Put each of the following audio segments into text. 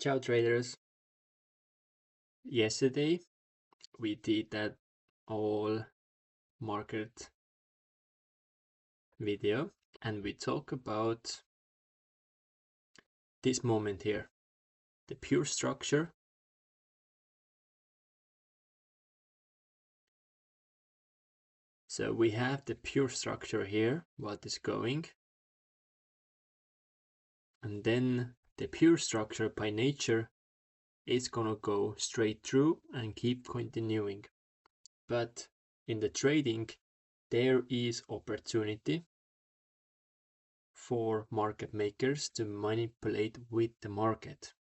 Ciao traders. Yesterday we did that all market video and we talk about this moment here, the pure structure. So we have the pure structure here, what is going, and then the pure structure by nature is gonna go straight through and keep continuing. But in the trading there is opportunity for market makers to manipulate with the market,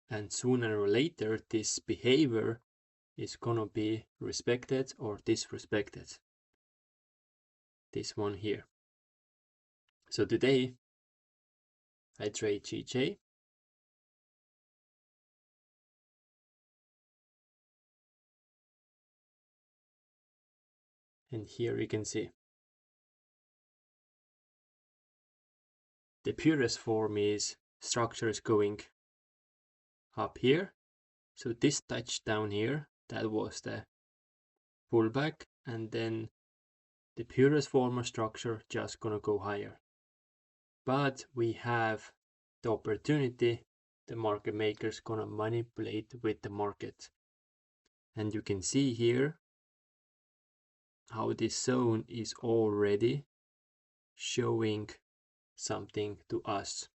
and sooner or later this behavior is gonna be respected or disrespected. This one here. So today I trade GJ. And here you can see the purest form is structure is going up here. So this touchdown here, that was the pullback, and then the purest form of structure just gonna go higher. But we have the opportunity, the market makers gonna manipulate with the market. And you can see here how this zone is already showing something to us.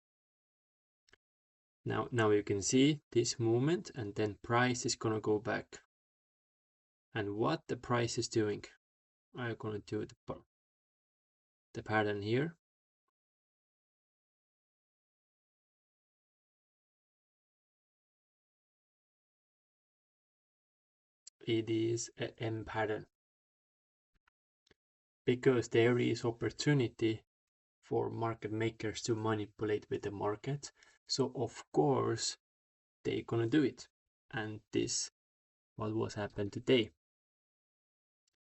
Now you can see this movement, and then price is gonna go back. And what the price is doing, I'm gonna do the pattern here. It is a M pattern because there is opportunity for market makers to manipulate with the market. So of course they're gonna do it, and this what was happened today.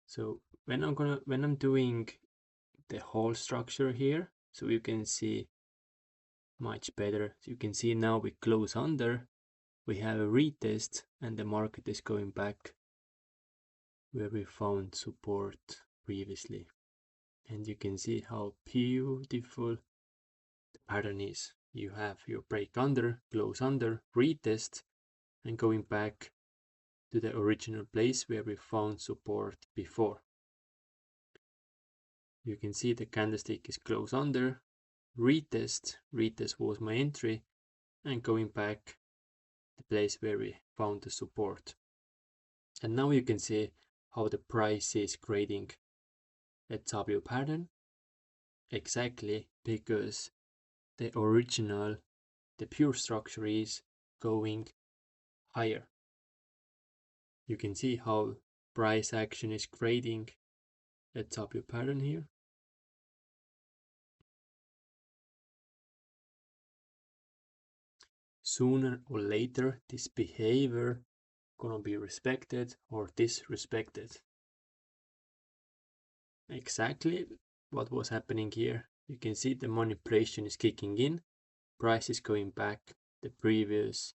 So when I'm doing the whole structure here, so you can see much better. So you can see now we close under, we have a retest, and the market is going back where we found support previously. And you can see how beautiful the pattern is. You have your break under, close under, retest, and going back to the original place where we found support before. You can see the candlestick is close under, retest was my entry, and going back the place where we found the support. And now you can see how the price is creating a W pattern, exactly because the original, the pure structure is going higher. You can see how price action is creating a W pattern here. Sooner or later this behavior gonna be respected or disrespected. Exactly what was happening here. You can see the manipulation is kicking in, price is going back the previous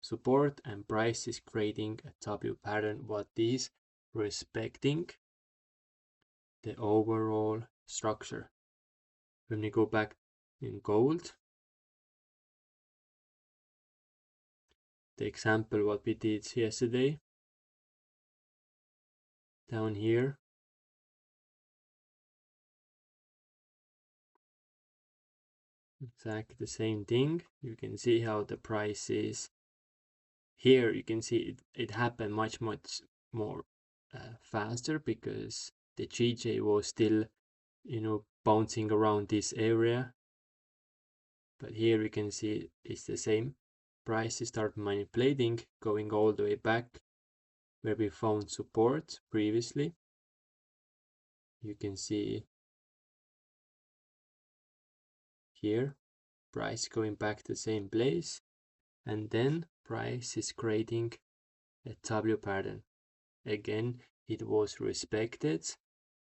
support, and price is creating a W pattern what is respecting the overall structure. When we go back in gold, the example what we did yesterday, down here, exactly the same thing. You can see how the price is here. You can see it happened much more faster because the GJ was still, bouncing around this area. But here you can see it's the same. Prices start manipulating, going all the way back where we found support previously. You can see here, price going back to the same place, and then price is creating a W pattern. Again, it was respected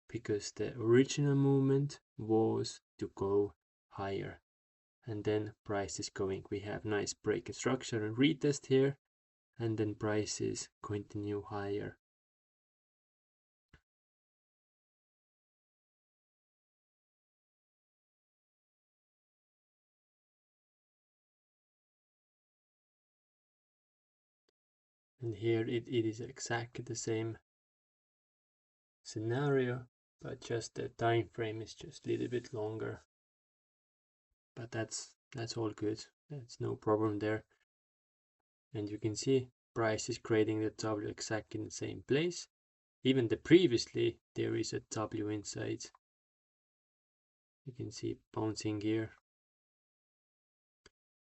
because the original movement was to go higher. and then price is going. We have nice break structure and retest here, and then prices continue higher. And here it is exactly the same scenario, but just the time frame is just a little bit longer. But that's all good. That's no problem there. And you can see price is creating the W exactly in the same place. Even the previously there is a W inside. You can see bouncing here.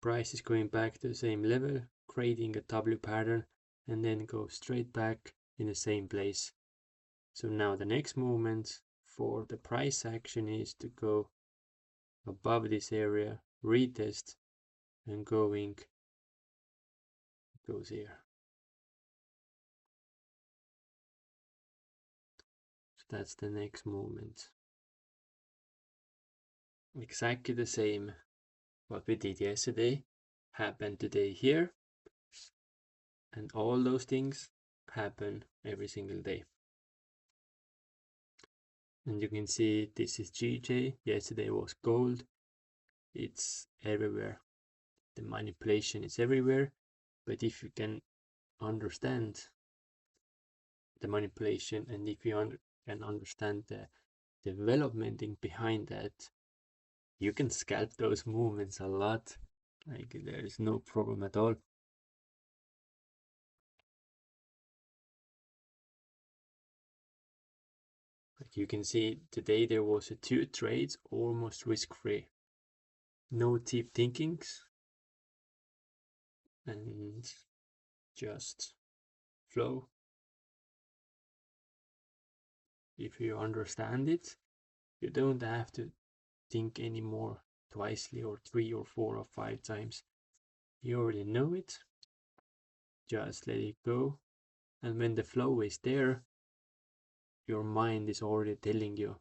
Price is going back to the same level, creating a W pattern, and then go straight back in the same place. So now the next movement for the price action is to go above this area, retest, and goes here. So that's the next movement. Exactly the same what we did yesterday happened today here, and all those things happen every single day. And you can see this is GJ, yesterday was gold. It's everywhere. The manipulation is everywhere, but if you can understand the manipulation, and if you can understand the development behind that, you can scalp those movements a lot. Like, there is no problem at all. Like you can see today there was 2 trades almost risk-free. No deep thinkings, and just flow. If you understand it, you don't have to think anymore twicely or 3 or 4 or 5 times. You already know it. Just let it go. And when the flow is there, your mind is already telling you,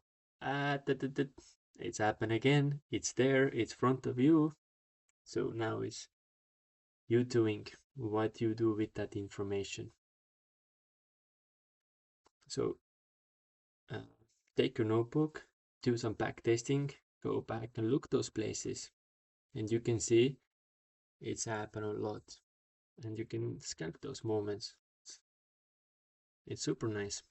it's happened again, it's there, it's front of you. So now it's you doing what you do with that information. So take your notebook, do some back testing, go back and look those places, and you can see it's happened a lot, and you can scalp those moments. It's super nice.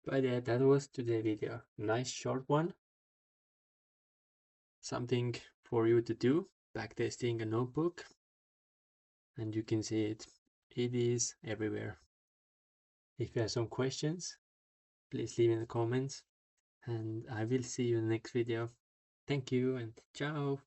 But yeah, that was today's video. Nice short one. Something for you to do, backtesting a notebook. And you can see it. It is everywhere. If you have some questions, please leave in the comments. And I will see you in the next video. Thank you and ciao.